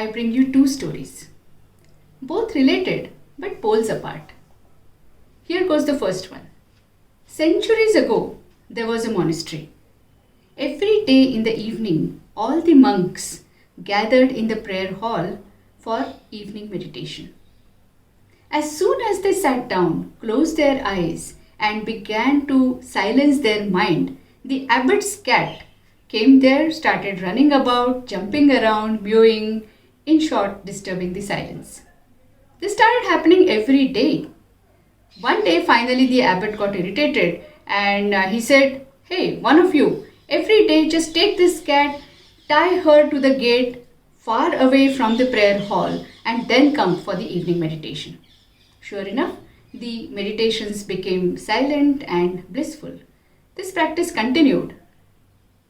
I bring you two stories, both related but poles apart. Here goes the first one. Centuries ago, there was a monastery. Every day in the evening, all the monks gathered in the prayer hall for evening meditation. As soon as they sat down, closed their eyes, and began to silence their mind, the abbot's cat came there, started running about, jumping around, mewing, in short, disturbing the silence. This started happening every day. One day, finally, the abbot got irritated and he said, "Hey, one of you, every day just take this cat, tie her to the gate far away from the prayer hall, and then come for the evening meditation." Sure enough, the meditations became silent and blissful. This practice continued.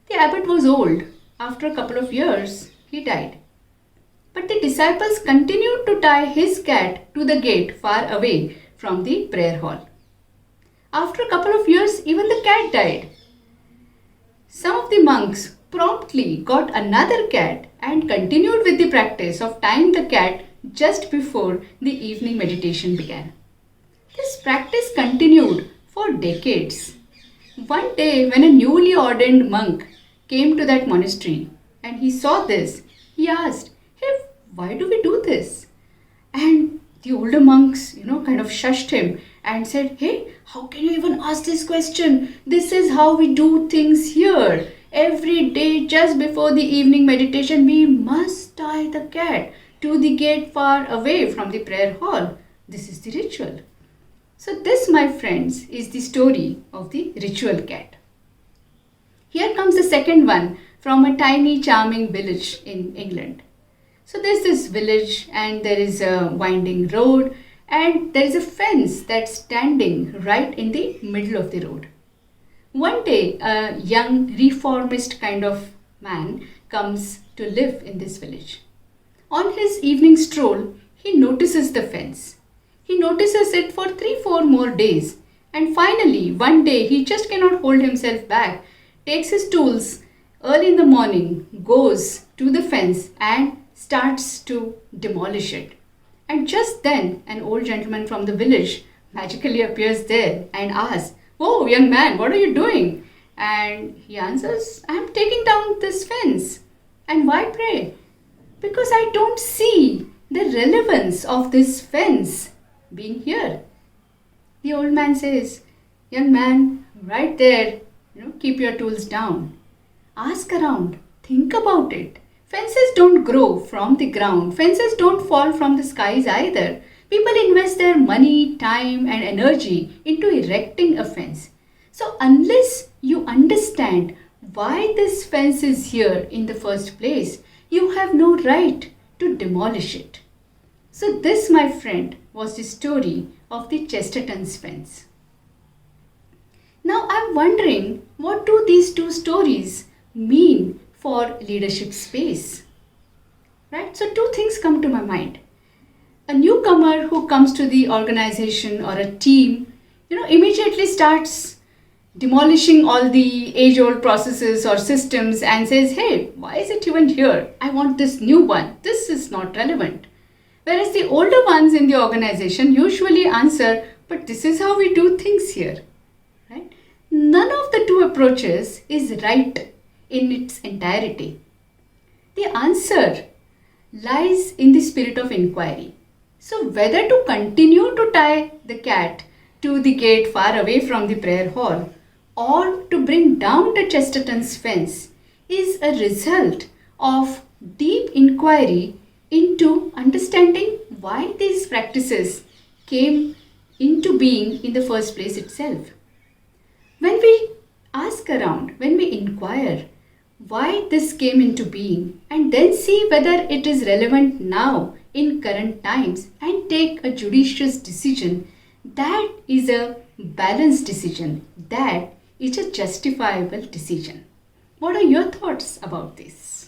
The abbot was old. After a couple of years, he died. But the disciples continued to tie his cat to the gate far away from the prayer hall. After a couple of years, even the cat died. Some of the monks promptly got another cat and continued with the practice of tying the cat just before the evening meditation began. This practice continued for decades. One day, when a newly ordained monk came to that monastery and he saw this, he asked, "Hey, why do we do this?" And the older monks, kind of shushed him and said, "Hey, how can you even ask this question? This is how we do things here. Every day, just before the evening meditation, we must tie the cat to the gate far away from the prayer hall. This is the ritual." So this, my friends, is the story of the ritual cat. Here comes the second one from a tiny charming village in England. So there's this village and there is a winding road and there is a fence that's standing right in the middle of the road. One day, a young reformist kind of man comes to live in this village. On his evening stroll, he notices the fence. He notices it for 3-4 more days. And finally, one day, he just cannot hold himself back, takes his tools early in the morning, goes to the fence and starts to demolish it. And just then, an old gentleman from the village magically appears there and asks, "Oh, young man, what are you doing?" And he answers, "I am taking down this fence." "And why, pray?" "Because I don't see the relevance of this fence being here." The old man says, "Young man, right there, keep your tools down. Ask around, think about it. Fences don't grow from the ground. Fences don't fall from the skies either. People invest their money, time and energy into erecting a fence. So unless you understand why this fence is here in the first place, you have no right to demolish it." So this, my friend, was the story of the Chesterton's fence. Now I'm wondering, what do these two stories mean for leadership space? Right? So two things come to my mind. A newcomer who comes to the organization or a team, immediately starts demolishing all the age-old processes or systems and says, "Hey, why is it even here? I want this new one. This is not relevant." Whereas the older ones in the organization usually answer, "But this is how we do things here." Right? None of the two approaches is right in its entirety. The answer lies in the spirit of inquiry. So whether to continue to tie the cat to the gate far away from the prayer hall or to bring down the Chesterton's fence is a result of deep inquiry into understanding why these practices came into being in the first place itself. When we ask around, when we inquire why this came into being and then see whether it is relevant now in current times and take a judicious decision, that is a balanced decision. That is a justifiable decision. What are your thoughts about this?